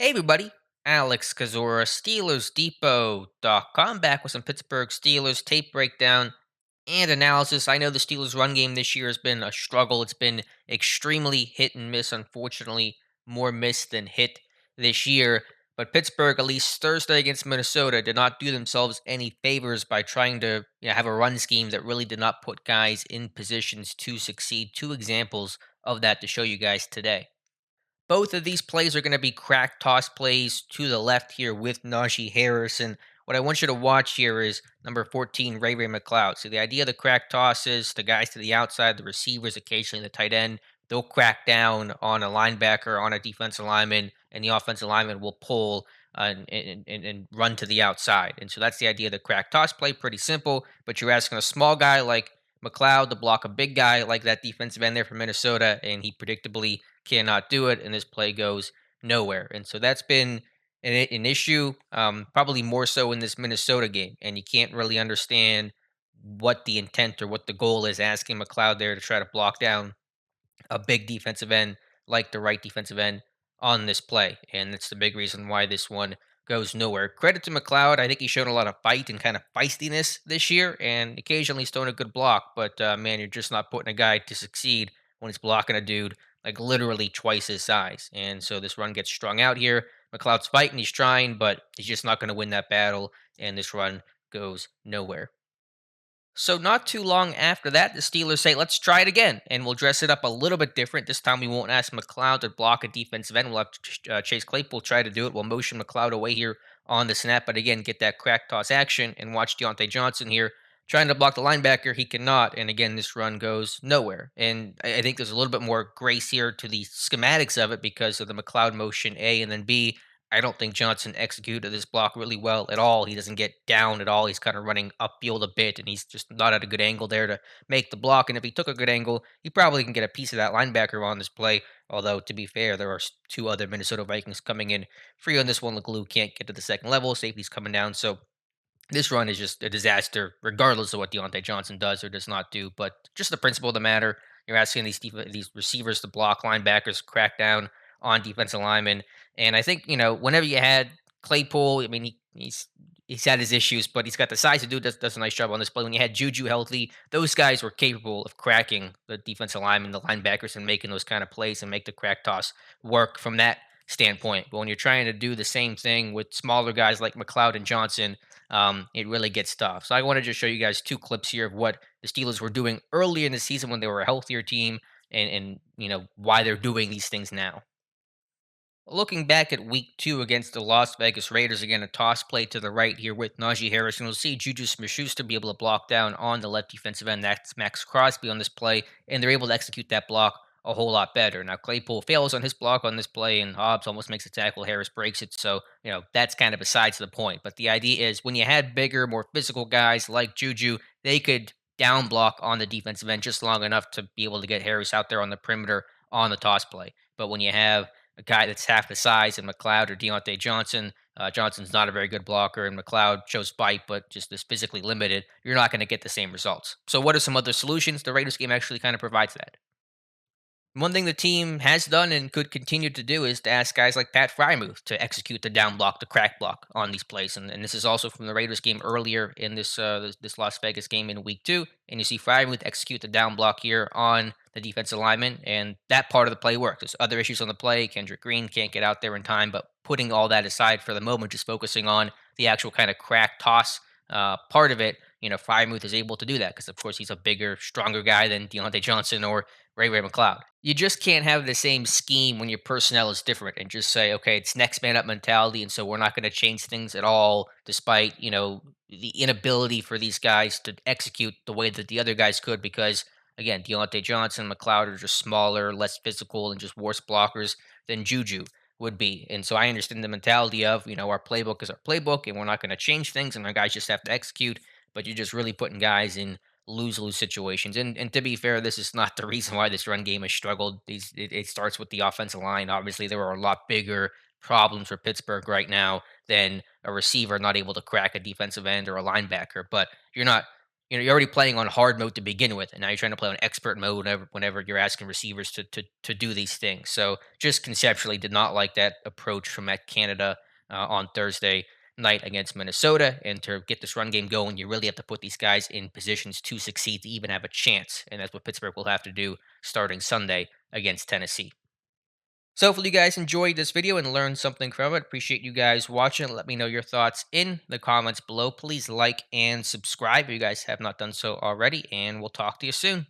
Hey everybody, Alex Kazora, SteelersDepot.com, back with some Pittsburgh Steelers tape breakdown and analysis. I know the Steelers' run game this year has been a struggle. It's been extremely hit and miss, unfortunately, more miss than hit this year. But Pittsburgh, at least Thursday against Minnesota, did not do themselves any favors by trying to have a run scheme that really did not put guys in positions to succeed. Two examples of that to show you guys today. Both of these plays are going to be crack toss plays to the left here with Najee Harris. And what I want you to watch here is number 14, Ray McLeod. So the idea of the crack toss is the guys to the outside, the receivers, occasionally the tight end, they'll crack down on a linebacker, on a defensive lineman, and the offensive lineman will pull and run to the outside. And so that's the idea of the crack toss play. Pretty simple, but you're asking a small guy like McLeod to block a big guy like that defensive end there from Minnesota, and he predictably cannot do it, and this play goes nowhere. And so that's been an issue, probably more so in this Minnesota game. And you can't really understand what the intent or what the goal is, asking McLeod there to try to block down a big defensive end like the right defensive end on this play. And that's the big reason why this one goes nowhere. Credit to McLeod. I think he showed a lot of fight and kind of feistiness this year, and occasionally he's throwing a good block. But man, you're just not putting a guy to succeed when he's blocking a dude like literally twice his size. And so this run gets strung out here. McLeod's fighting, he's trying, but he's just not going to win that battle. And this run goes nowhere. So not too long after that, the Steelers say, "Let's try it again, and we'll dress it up a little bit different. This time, we won't ask McLeod to block a defensive end. We'll have Chase Claypool try to do it. We'll motion McLeod away here on the snap, but again, get that crack toss action and watch Deontay Johnson here trying to block the linebacker. He cannot, and again, this run goes nowhere. And I think there's a little bit more grace here to the schematics of it because of the McLeod motion A, and then B. I don't think Johnson executed this block really well at all. He doesn't get down at all. He's kind of running upfield a bit, and he's just not at a good angle there to make the block. And if he took a good angle, he probably can get a piece of that linebacker on this play. Although, to be fair, there are two other Minnesota Vikings coming in free on this one. Glue can't get to the second level. Safety's coming down. So this run is just a disaster, regardless of what Deontay Johnson does or does not do. But just the principle of the matter, you're asking these receivers to block linebackers, crack down on defensive linemen, and I think whenever you had Claypool, I mean he's had his issues, but he's got the size to do. Does a nice job on this play. When you had Juju healthy, those guys were capable of cracking the defensive linemen, the linebackers, and making those kind of plays and make the crack toss work from that standpoint. But when you're trying to do the same thing with smaller guys like McLeod and Johnson, it really gets tough. So I want to just show you guys two clips here of what the Steelers were doing earlier in the season when they were a healthier team, and why they're doing these things now. Looking back at week two against the Las Vegas Raiders, again, a toss play to the right here with Najee Harris. And we'll see Juju Smith-Schuster be able to block down on the left defensive end. That's Max Crosby on this play, and they're able to execute that block a whole lot better. Now, Claypool fails on his block on this play, and Hobbs almost makes a tackle. Harris breaks it. So, that's kind of besides the point. But the idea is when you had bigger, more physical guys like Juju, they could down block on the defensive end just long enough to be able to get Harris out there on the perimeter on the toss play. But when you have a guy that's half the size of McLeod or Deontay Johnson. Johnson's not a very good blocker, and McLeod shows bite, but just is physically limited. You're not going to get the same results. So, what are some other solutions? The Raiders game actually kind of provides that. One thing the team has done and could continue to do is to ask guys like Pat Frymouth to execute the down block, the crack block on these plays. And this is also from the Raiders game earlier in this Las Vegas game in week two. And you see Frymouth execute the down block here on the defensive lineman. And that part of the play works. There's other issues on the play. Kendrick Green can't get out there in time. But putting all that aside for the moment, just focusing on the actual kind of crack toss part of it, Frymouth is able to do that because, of course, he's a bigger, stronger guy than Deontay Johnson or Ray McLeod. You just can't have the same scheme when your personnel is different and just say, okay, it's next man up mentality. And so we're not going to change things at all, despite, the inability for these guys to execute the way that the other guys could. Because, again, Deontay Johnson, McLeod are just smaller, less physical, and just worse blockers than Juju would be. And so I understand the mentality of, our playbook is our playbook and we're not going to change things and our guys just have to execute. But you're just really putting guys in lose-lose situations. And to be fair, this is not the reason why this run game has struggled. It starts with the offensive line. Obviously, there are a lot bigger problems for Pittsburgh right now than a receiver not able to crack a defensive end or a linebacker. But you're not you're already playing on hard mode to begin with, and now you're trying to play on expert mode whenever you're asking receivers to do these things. So just conceptually, did not like that approach from Matt Canada on Thursday night against Minnesota. And to get this run game going, you really have to put these guys in positions to succeed to even have a chance, and that's what Pittsburgh will have to do starting Sunday against Tennessee. So hopefully you guys enjoyed this video and learned something from it. Appreciate you guys watching. Let me know your thoughts in the comments below. Please like and subscribe if you guys have not done so already, and we'll talk to you soon.